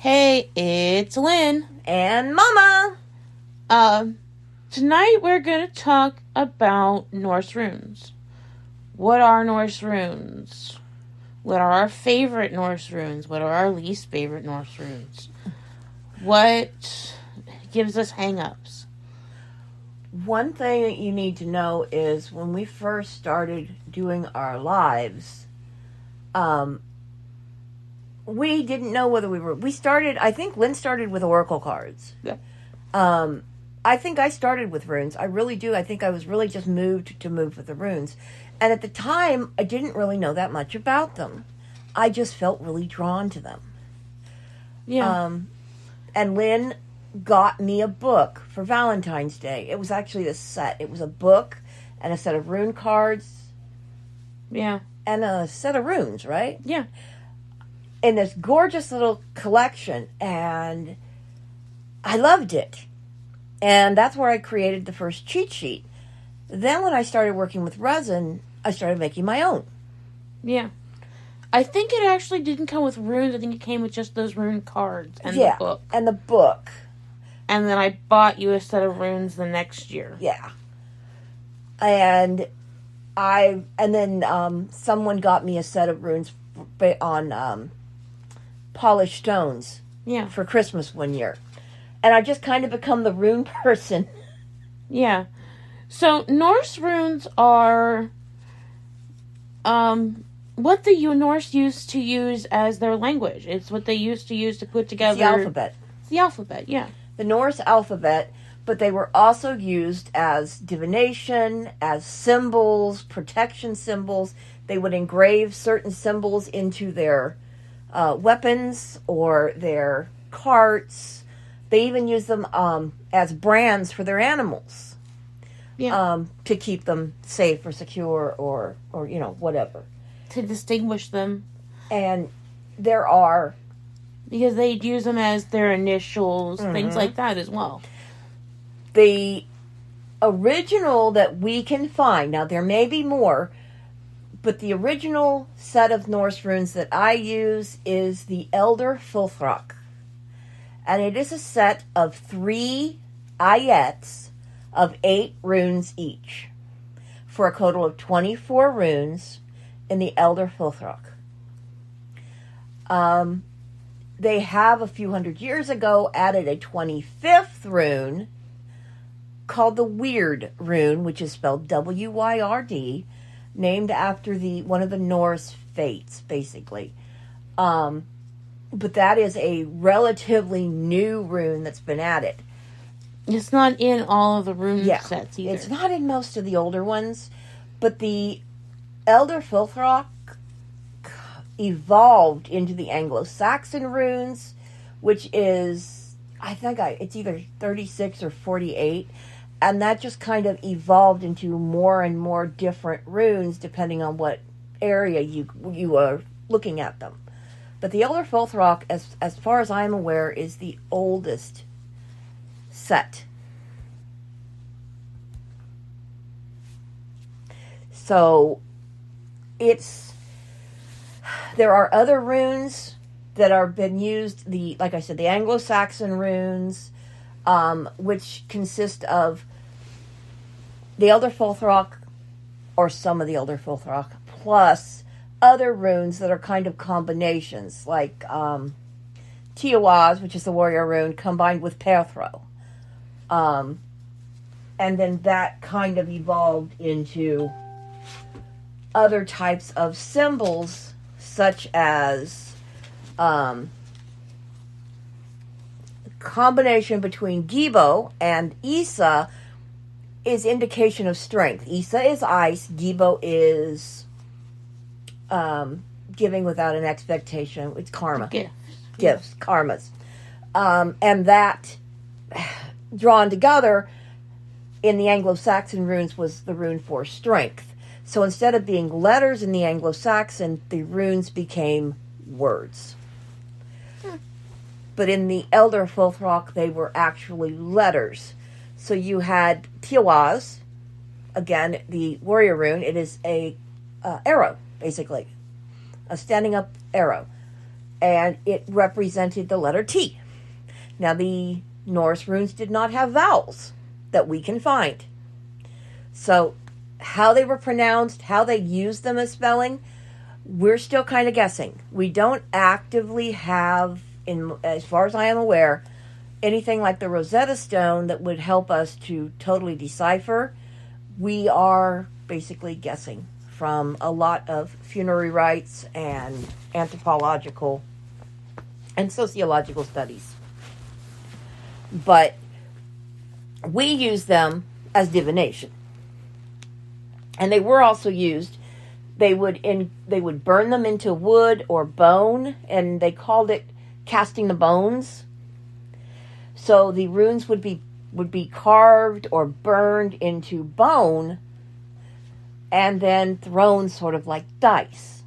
Hey, it's Lyn and Mama. Tonight we're going to talk about Norse runes. What are Norse runes? What are our favorite Norse runes? What are our least favorite Norse runes? What gives us hang-ups? One thing that you need to know is when we first started doing our lives, we didn't know whether I think Lyn started with oracle cards. Yeah. I think I started with runes. I really do. I think I was really just moved to move with the runes. And at the time, I didn't really know that much about them. I just felt really drawn to them. Yeah. And Lyn got me a book for Valentine's Day. It was actually a set. It was a book and a set of rune cards. Yeah. And a set of runes, right? Yeah. In this gorgeous little collection. And I loved it. And that's where I created the first cheat sheet. Then when I started working with resin, I started making my own. Yeah. I think it actually didn't come with runes. I think it came with just those rune cards and the book. And the book. And then I bought you a set of runes the next year. Yeah. And then someone got me a set of runes on polished stones. Yeah. For Christmas one year. And I just kind of become the rune person. Yeah. So Norse runes are what the Norse used to use as their language. It's what they used to use to put together the alphabet. It's the alphabet, yeah. The Norse alphabet, but they were also used as divination, as symbols, protection symbols. They would engrave certain symbols into their weapons or their carts. They even use them as brands for their animals. Yeah. To keep them safe or secure or whatever. To distinguish them. And there are... Because they'd use them as their initials, things like that as well. The original that we can find, now there may be more, but the original set of Norse runes that I use is the Elder Fulthrock. And it is a set of 3 ayets of 8 runes each, for a total of 24 runes in the Elder Fulthrock. They have, a few hundred years ago, added a 25th rune called the Weird rune, which is spelled W-Y-R-D, named after one of the Norse fates, basically. But that is a relatively new rune that's been added. It's not in all of the rune sets either. It's not in most of the older ones. But the Elder Fulthrock evolved into the Anglo-Saxon runes, which is, I think it's either 36 or 48. And that just kind of evolved into more and more different runes depending on what area you are looking at them. But the Elder Fulthrock, as far as I'm aware, is the oldest set. So, there are other runes that are been used, like I said, the Anglo-Saxon runes, which consist of the Elder Fulthrock, or some of the Elder Fulthrock, plus other runes that are kind of combinations, like Tiawaz, which is the warrior rune, combined with Perthro. And then that kind of evolved into other types of symbols, such as combination between Gibo and Isa is indication of strength. Isa is ice, Gibo is giving without an expectation. It's karma. Gifts, karmas. And that, drawn together in the Anglo-Saxon runes, was the rune for strength. So instead of being letters in the Anglo-Saxon, the runes became words. But in the Elder Fulthrock, they were actually letters. So you had Tiawaz, again, the warrior rune. It is a arrow, basically. A standing up arrow. and it represented the letter T. Now, the Norse runes did not have vowels that we can find. So, how they were pronounced, how they used them as spelling, we're still kind of guessing. We don't actively have, as far as I am aware, anything like the Rosetta Stone that would help us to totally decipher. We are basically guessing from a lot of funerary rites and anthropological and sociological studies. But we use them as divination. And they were also used, they would burn them into wood or bone, and they called it casting the bones. So the runes would be carved or burned into bone and then thrown sort of like dice.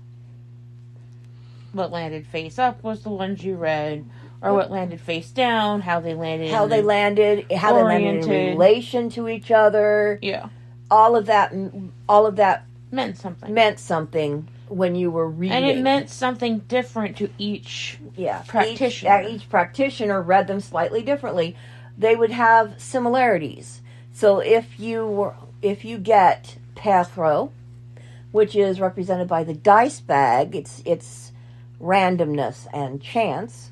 What landed face up was the ones you read, or what landed face down, how they landed in relation to each other. Yeah. All of that meant something when you were reading. And it meant something different to each practitioner. Each practitioner read them slightly differently. They would have similarities. So if you get Pathro, which is represented by the dice bag, it's randomness and chance.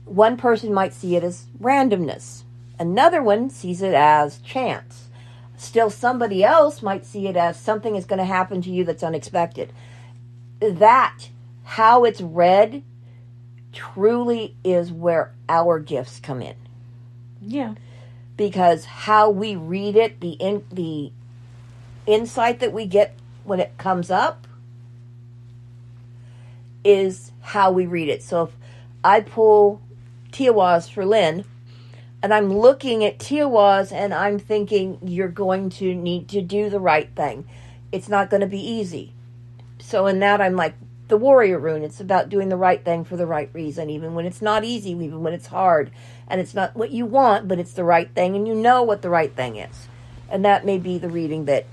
One person might see it as randomness. Another one sees it as chance. Still, somebody else might see it as something is going to happen to you that's unexpected. That, how it's read, truly is where our gifts come in. Yeah. Because how we read it, the insight that we get when it comes up is how we read it. So if I pull Tiawas for Lyn, and I'm looking at Tiawas and I'm thinking you're going to need to do the right thing. It's not going to be easy. So in that I'm like, the warrior rune, it's about doing the right thing for the right reason, even when it's not easy, even when it's hard. And it's not what you want, but it's the right thing, and you know what the right thing is. And that may be the reading that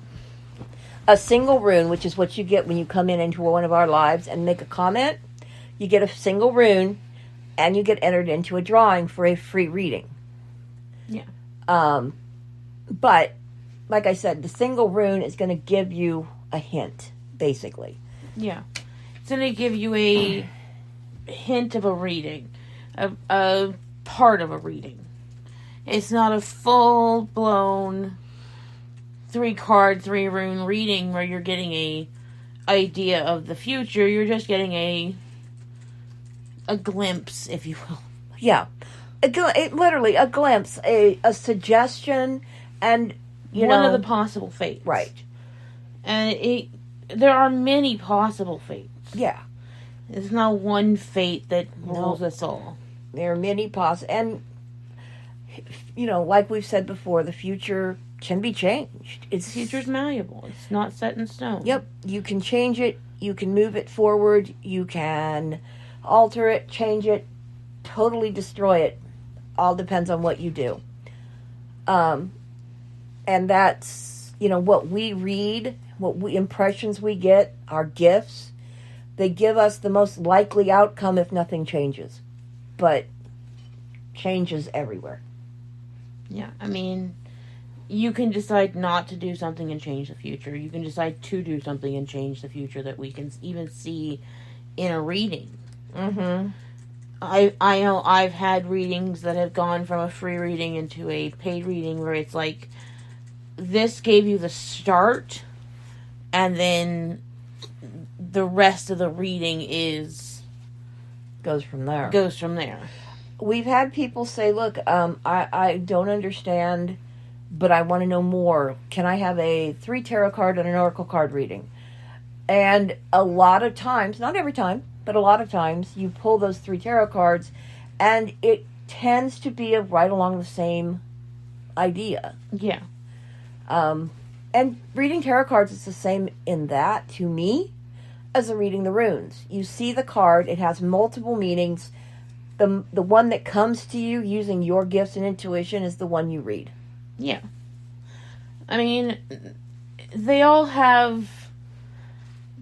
a single rune, which is what you get when you come into one of our lives and make a comment, you get a single rune, and you get entered into a drawing for a free reading. Yeah. But, like I said, the single rune is going to give you a hint, basically. Yeah. It's going to give you a hint of a reading, a part of a reading. It's not a full-blown 3-card, 3-rune reading where you're getting a idea of the future. You're just getting a glimpse, if you will. Yeah. Literally, a glimpse, a suggestion, and, one of the possible fates. Right. And there are many possible fates. Yeah. There's not one fate that rules us all. There are many and, like we've said before, the future can be changed. The future's malleable. It's not set in stone. Yep. You can change it. You can move it forward. You can alter it, change it, totally destroy it. All depends on what you do. And that's, what we read, impressions we get, our gifts. They give us the most likely outcome if nothing changes. But changes everywhere. Yeah, I mean, you can decide not to do something and change the future. You can decide to do something and change the future that we can even see in a reading. Mm-hmm. I know I've had readings that have gone from a free reading into a paid reading where it's like, this gave you the start, and then the rest of the reading goes from there. We've had people say, look, I don't understand, but I want to know more. Can I have a 3 tarot card and an oracle card reading? And a lot of times, not every time, but a lot of times, you pull those 3 tarot cards, and it tends to be right along the same idea. Yeah. And reading tarot cards is the same in that, to me, as reading the runes. You see the card, it has multiple meanings. The one that comes to you using your gifts and intuition is the one you read. Yeah. I mean, they all have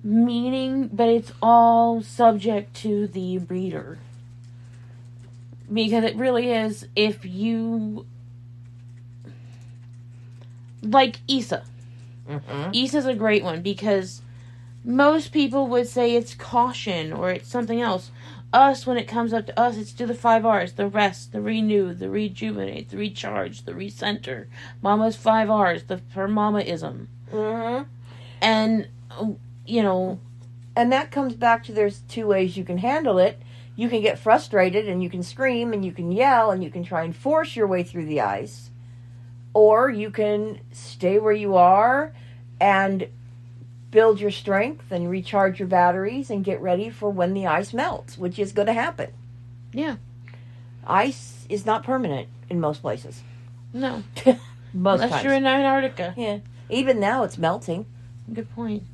meaning, but it's all subject to the breeder. Because it really is, if you... Like Issa. Mm-hmm. Issa's a great one because most people would say it's caution or it's something else. Us, when it comes up to us, it's do the 5 R's. The rest, the renew, the rejuvenate, the recharge, the recenter. Mama's 5 R's, her mama-ism. Mm-hmm. And, you know... And that comes back to there's 2 ways you can handle it. You can get frustrated and you can scream and you can yell and you can try and force your way through the ice. Or you can stay where you are and build your strength and recharge your batteries and get ready for when the ice melts, which is going to happen. Yeah. Ice is not permanent in most places. No. Most Unless times. you're in Antarctica. Yeah. Even now it's melting. Good point.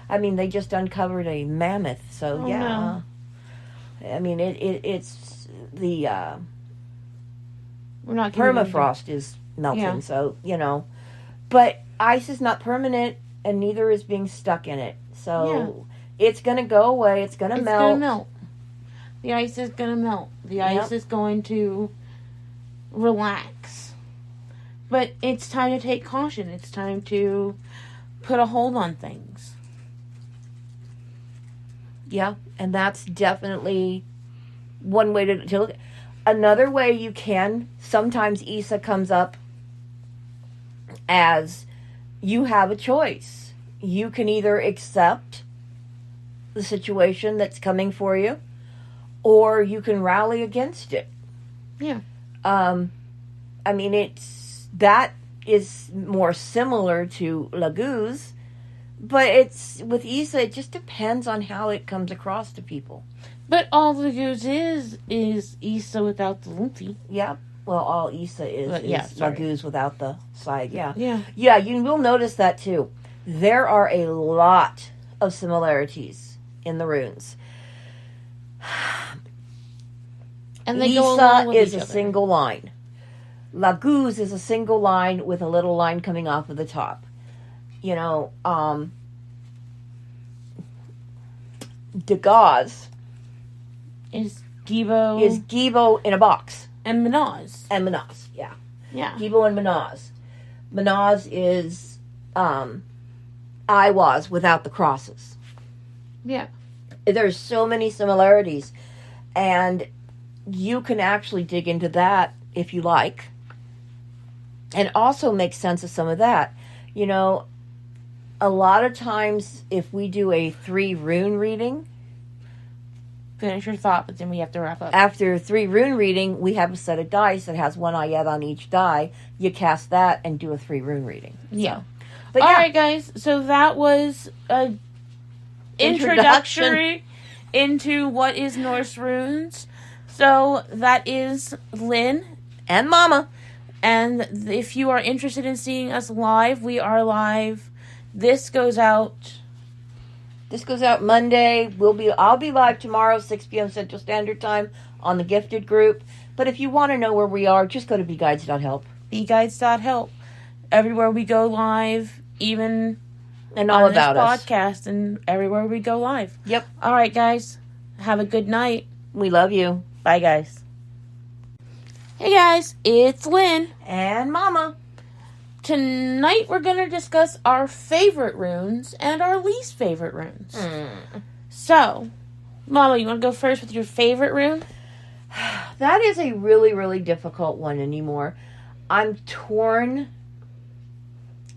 I mean, they just uncovered a mammoth, so Oh, yeah. no. I mean, it's the We're not getting permafrost is melting, Yeah. so, you know. But ice is not permanent, and neither is being stuck in it. So it's going to go away. It's going to melt. It's going to melt. The ice is going to melt. The ice is going to relax. But it's time to take caution. It's time to put a hold on things. Yeah, and that's definitely one way to look. Another way you can, sometimes Issa comes up as you have a choice. You can either accept the situation that's coming for you, or you can rally against it. Yeah. I mean, that is more similar to Laguz, but it's with Issa, it just depends on how it comes across to people. But all the goose is Issa without the lumpy. Yeah. Well, all Issa is Laguz without the side. Yeah. Yeah. Yeah, you will notice that too. There are a lot of similarities in the runes. And they go along Issa with is each a other. single line. Laguz is a single line with a little line coming off of the top. You know, Dagaz Is Gibo is Gibo in a box. and Minaz. And Manaz, yeah. Yeah. Gibo and Manaz. Manaz is Iwaz without the crosses. Yeah. There's so many similarities. And you can actually dig into that if you like. And also make sense of some of that. You know, a lot of times if we do a 3 rune reading, Finish your thought, but then we have to wrap up. after 3 rune reading, we have a set of dice that has 1 ayat on each die. You cast that and do a 3 rune reading. Yeah. But All yeah, right, guys. So that was a introductory into what is Norse runes. So that is Lyn and Mama. And if you are interested in seeing us live, we are live. This goes out Monday. I'll be live tomorrow, 6 p.m. Central Standard Time on the Gifted group. But if you want to know where we are, just go to beguides.help. beguides.help. Everywhere we go live, even And all on about this us. podcast, and everywhere we go live. Yep. All right, guys. Have a good night. We love you. Bye, guys. Hey, guys. It's Lyn. And Mama. Tonight we're going to discuss our favorite runes and our least favorite runes. So, Mama, you want to go first with your favorite rune? That is a really, really difficult one anymore. I'm torn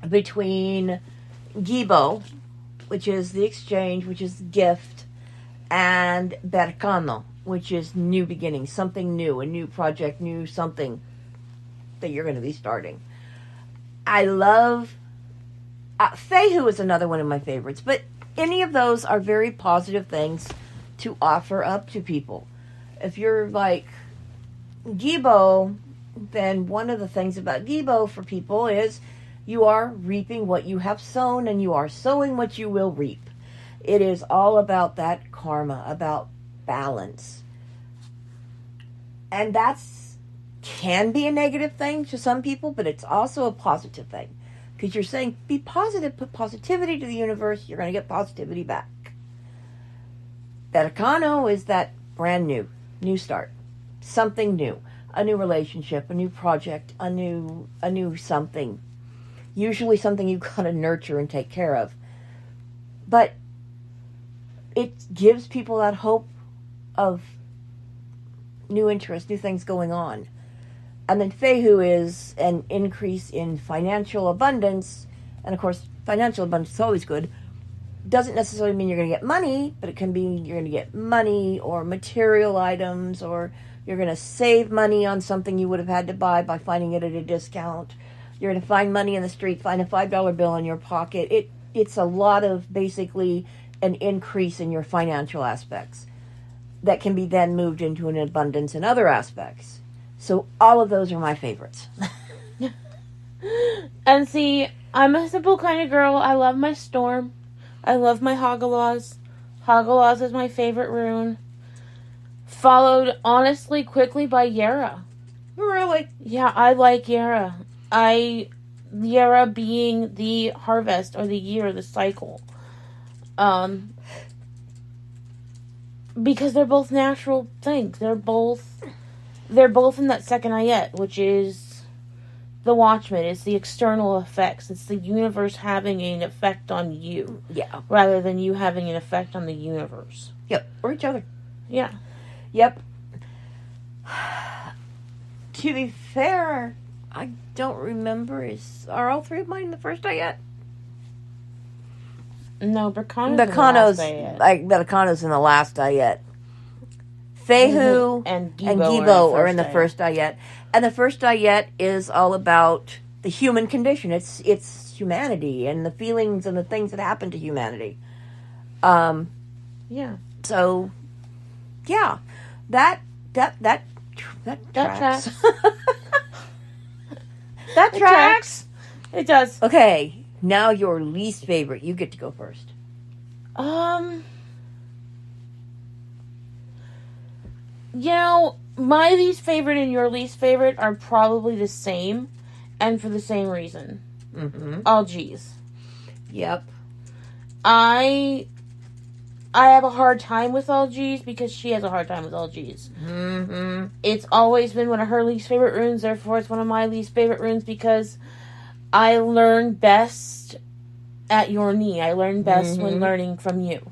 between Gibo, which is the exchange, which is gift, and Berkano, which is new beginning, something new, a new project, new something that you're going to be starting. I love... Fehu is another one of my favorites, but any of those are very positive things to offer up to people. If you're like Gibo, then one of the things about Gibo for people is you are reaping what you have sown and you are sowing what you will reap. It is all about that karma, about balance. And that's can be a negative thing to some people, but it's also a positive thing. Because you're saying, be positive, put positivity to the universe, you're going to get positivity back. Berkano is that brand new start. Something new. A new relationship, a new project, a new something. Usually something you've got to nurture and take care of. But it gives people that hope of new interests, new things going on. And then Fehu is an increase in financial abundance. And of course, financial abundance is always good. Doesn't necessarily mean you're going to get money, but it can be you're going to get money or material items, or you're going to save money on something you would have had to buy by finding it at a discount. You're going to find money in the street, find a $5 bill in your pocket. It's a lot of basically an increase in your financial aspects that can be then moved into an abundance in other aspects. So all of those are my favorites. And see, I'm a simple kind of girl. I love my storm. I love my Hagalaz. Hagalaz is my favorite rune. Followed, honestly, quickly by Yara. Really? Yeah, I like Yara. Yara being the harvest, or the year, the cycle. Because they're both natural things. They're both in that second ayat, which is the Watchman. It's the external effects. It's the universe having an effect on you. Yeah. Rather than you having an effect on the universe. Yep. Or each other. Yeah. Yep. To be fair, I don't remember. Are all three of mine in the first ayat? No, Berkano's in the last ayat. Fehu and Gibo are in the first ayat. And the first ayat is all about the human condition. It's humanity and the feelings and the things that happen to humanity. Yeah. So, yeah. That tracks. That tracks. It does. Okay, now your least favorite. You get to go first. You know, my least favorite and your least favorite are probably the same, and for the same reason. Mm-hmm. Algiz. Yep. I have a hard time with Algiz because she has a hard time with Algiz. Mm-hmm. It's always been one of her least favorite runes, therefore it's one of my least favorite runes because I learn best at your knee. I learn best when learning from you.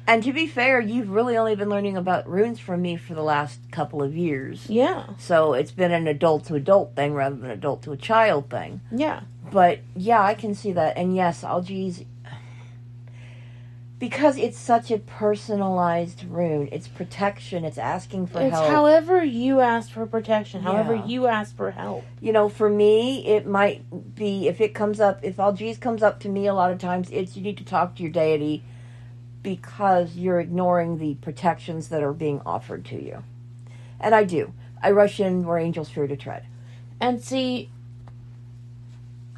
And to be fair, you've really only been learning about runes from me for the last couple of years. Yeah. So it's been an adult to adult thing rather than adult to a child thing. Yeah. But yeah, I can see that. And yes, Algiz, because it's such a personalized rune, it's protection, it's asking for help. It's however you ask for protection, however you ask for help. You know, for me, it might be, if Algiz comes up to me a lot of times, it's you need to talk to your deity, because you're ignoring the protections that are being offered to you. And I do. I rush in where angels fear to tread. And see,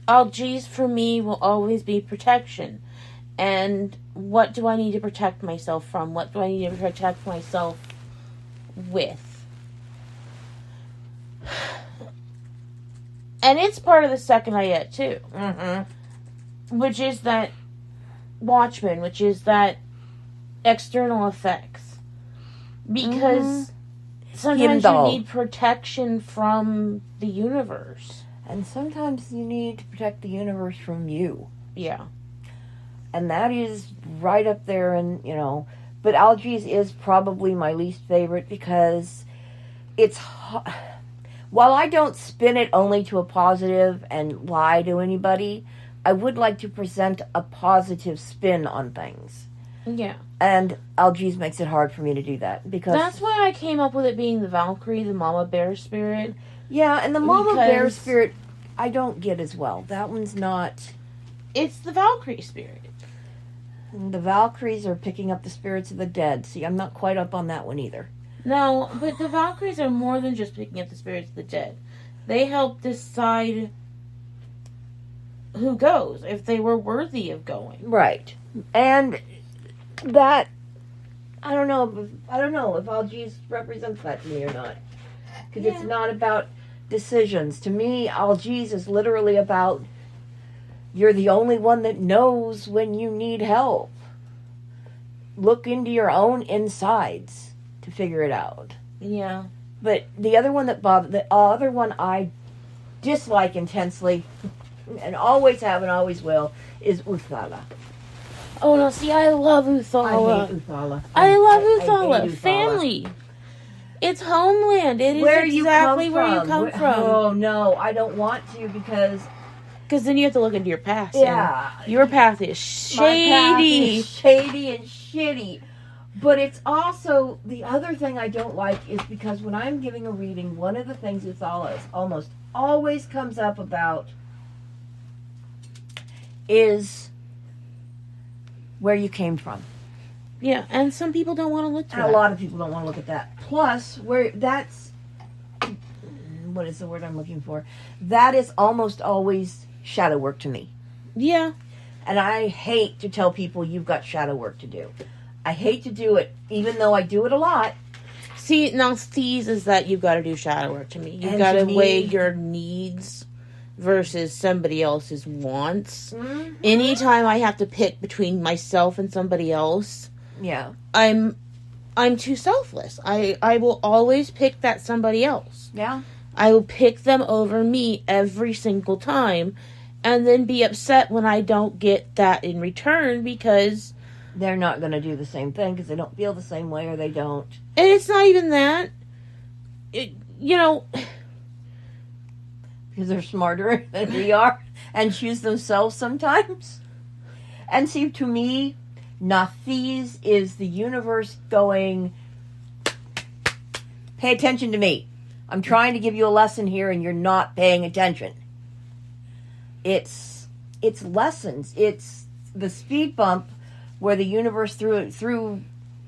Algiz for me will always be protection. And what do I need to protect myself from? What do I need to protect myself with? And it's part of the second ayat too. Mm-hmm. Which is that Watchman, which is that external effects, because sometimes you need protection from the universe, and sometimes you need to protect the universe from you. Yeah. And that is right up there. And but Algiz is probably my least favorite because it's, while I don't spin it only to a positive and lie to anybody, I would like to present a positive spin on things. Yeah. And Algiz makes it hard for me to do that because that's why I came up with it being the Valkyrie, the Mama Bear spirit. Yeah, and the Mama Bear spirit I don't get as well. That one's not. It's the Valkyrie spirit. And the Valkyries are picking up the spirits of the dead. See, I'm not quite up on that one either. No, but the Valkyries are more than just picking up the spirits of the dead. They help decide who goes, if they were worthy of going. Right. And that, I don't know if Algiz represents that to me or not. Because it's not about decisions. To me, Algiz is literally about You're the only one that knows when you need help. Look into your own insides to figure it out. Yeah. But the other one the other one I dislike intensely, and always have and always will, is Uthala. Oh no! See, I love Uthala. I hate Uthala. I love I Uthala. hate Uthala. Family. It's homeland. It is exactly where you come from. Oh no, I don't want to because then you have to look into your past. Yeah, Your path is shady. My path is shady and shitty. But it's also, the other thing I don't like is because when I'm giving a reading, one of the things Uthala almost always comes up about is where you came from. Yeah, and some people don't want to look at that. A lot of people don't want to look at that. Plus, what is the word I'm looking for? That is almost always shadow work to me. Yeah. And I hate to tell people you've got shadow work to do. I hate to do it, even though I do it a lot. See, now these is that you've got to do shadow work to me. You've got to weigh your needs versus somebody else's wants. Mm-hmm. Anytime I have to pick between myself and somebody else, yeah, I'm too selfless. I will always pick that somebody else. Yeah. I will pick them over me every single time, and then be upset when I don't get that in return because they're not going to do the same thing because they don't feel the same way or they don't. And it's not even that. Because they're smarter than we are and choose themselves sometimes. And see, to me, Nathis is the universe going, pay attention to me. I'm trying to give you a lesson here and you're not paying attention. It's lessons. It's the speed bump where the universe threw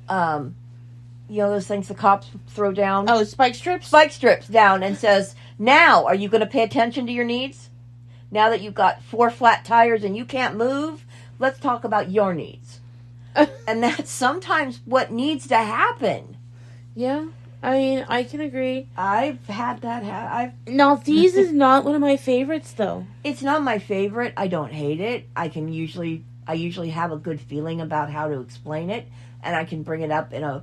those things the cops throw down. Oh, spike strips? Spike strips down and says, now, are you going to pay attention to your needs? Now that you've got 4 flat tires and you can't move, let's talk about your needs. And that's sometimes what needs to happen. Yeah. I mean, I can agree. I've had that. Now, these is not one of my favorites, though. It's not my favorite. I don't hate it. I usually have a good feeling about how to explain it, and I can bring it up in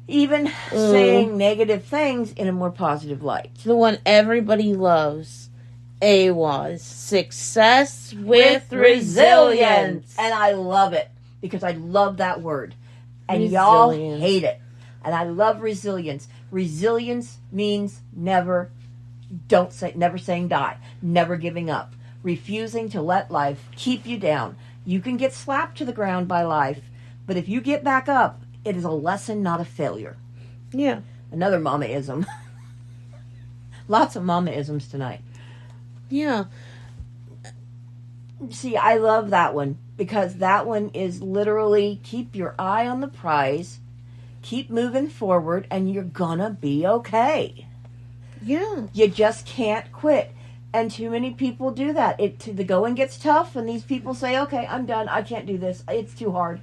even saying negative things in a more positive light. The one everybody loves. AWAS. Success with resilience. And I love it, because I love that word. And y'all hate it. And I love resilience. Resilience means never saying die. Never giving up. Refusing to let life keep you down. You can get slapped to the ground by life, but if you get back up, it is a lesson, not a failure. Yeah. Another mama-ism. Lots of mama-isms tonight. Yeah. See, I love that one, because that one is literally keep your eye on the prize, keep moving forward, and you're gonna be okay. Yeah. You just can't quit. And too many people do that. The going gets tough, and these people say, okay, I'm done. I can't do this. It's too hard.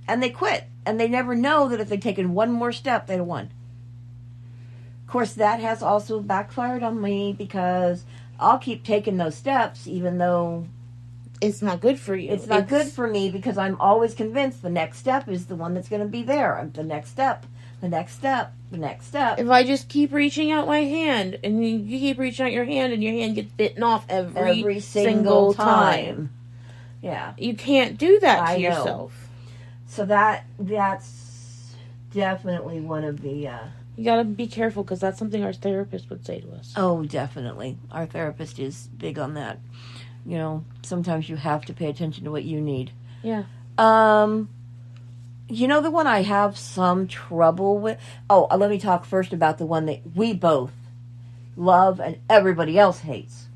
And they quit. And they never know that if they'd taken one more step, they'd have won. Of course, that has also backfired on me, because I'll keep taking those steps, even though it's not good for you. It's not good for me, because I'm always convinced the next step is the one that's going to be there. The next step, the next step, the next step. If I just keep reaching out my hand, and you keep reaching out your hand, and your hand gets bitten off every single time. Yeah. You can't do that to yourself. So that's definitely one of the... You gotta be careful, because that's something our therapist would say to us. Oh, definitely. Our therapist is big on that. You know, sometimes you have to pay attention to what you need. Yeah. You know the one I have some trouble with? Oh, let me talk first about the one that we both love and everybody else hates.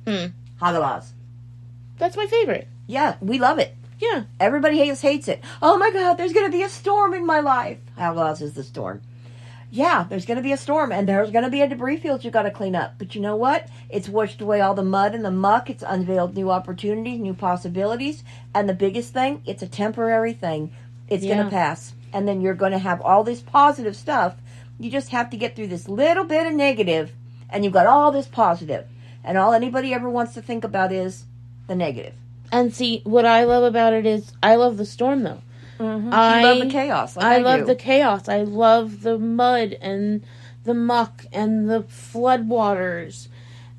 Hagalaz. That's my favorite. Yeah, we love it. Yeah. Everybody hates it. Oh my God, there's going to be a storm in my life. Hagalaz is the storm. Yeah, there's going to be a storm, and there's going to be a debris field you got to clean up. But you know what? It's washed away all the mud and the muck. It's unveiled new opportunities, new possibilities. And the biggest thing, it's a temporary thing. It's going to pass. And then you're going to have all this positive stuff. You just have to get through this little bit of negative, and you've got all this positive. And all anybody ever wants to think about is the negative. And see, what I love about it is, I love the storm, though. Mm-hmm. You love the chaos. Like I love do. the chaos. I love the mud and the muck and the floodwaters.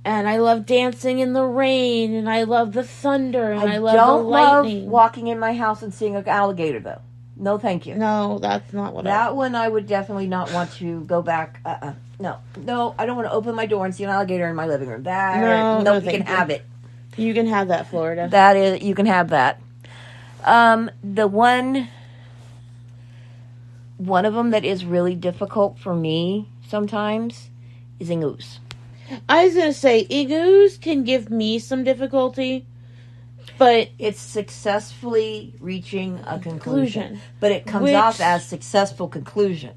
And I love dancing in the rain. And I love the thunder. And I love the lightning. Love walking in my house and seeing an alligator, though. No, thank you. No, that's not what That one I would definitely not want to go back. No, I don't want to open my door and see an alligator in my living room. No, you can have it. You can have that, Florida. You can have that. The one of them that is really difficult for me sometimes is Ingus. I was going to say, Ingus can give me some difficulty, but it's successfully reaching a conclusion. But it comes off as successful conclusion.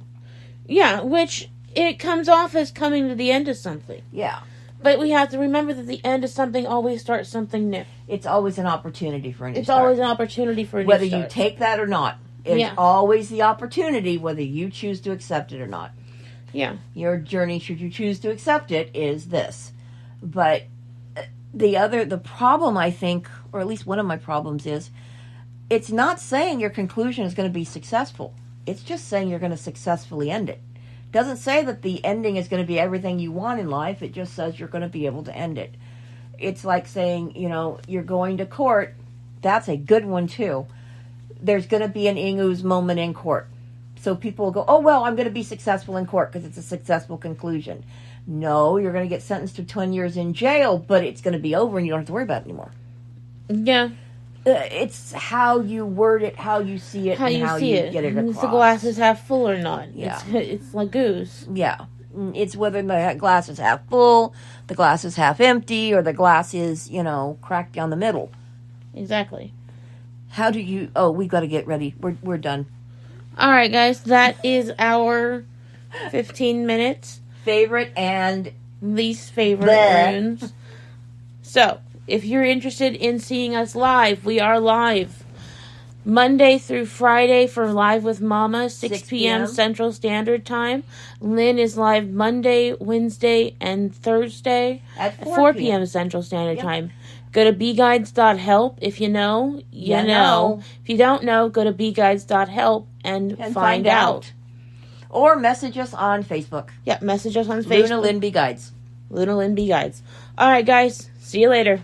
Yeah, which it comes off as coming to the end of something. Yeah. But we have to remember that the end of something always starts something new. It's always an opportunity for a new start. It's always an opportunity for a new whether start. you take that or not. It's always the opportunity, whether you choose to accept it or not. Yeah. Your journey, should you choose to accept it, is this. But the problem, I think, or at least one of my problems is, it's not saying your conclusion is going to be successful. It's just saying you're going to successfully end it. It doesn't say that the ending is going to be everything you want in life. It just says you're going to be able to end it. It's like saying, you're going to court. That's a good one, too. There's going to be an Ingus moment in court. So people will go, oh, well, I'm going to be successful in court because it's a successful conclusion. No, you're going to get sentenced to 10 years in jail, but it's going to be over and you don't have to worry about it anymore. Yeah. It's how you word it, how you see it, and how you get it across. Is the glass is half full or not? Yeah. It's like goose. Yeah. It's whether the glass is half full, the glass is half empty, or the glass is, cracked down the middle. Exactly. How do you... Oh, we got to get ready. We're done. All right, guys. That is our 15 minutes. Favorite and least favorite runes. So, if you're interested in seeing us live, we are live Monday through Friday for Live with Mama, 6 p.m. Central Standard Time. Lyn is live Monday, Wednesday, and Thursday at 4 p.m. Central Standard Time. Go to bguides.help. If you know, you know. If you don't know, go to bguides.help and find out. Or message us on Facebook. Yeah, message us on Facebook. Luna Lyn B Guides. Luna Lyn B Guides. All right, guys. See you later.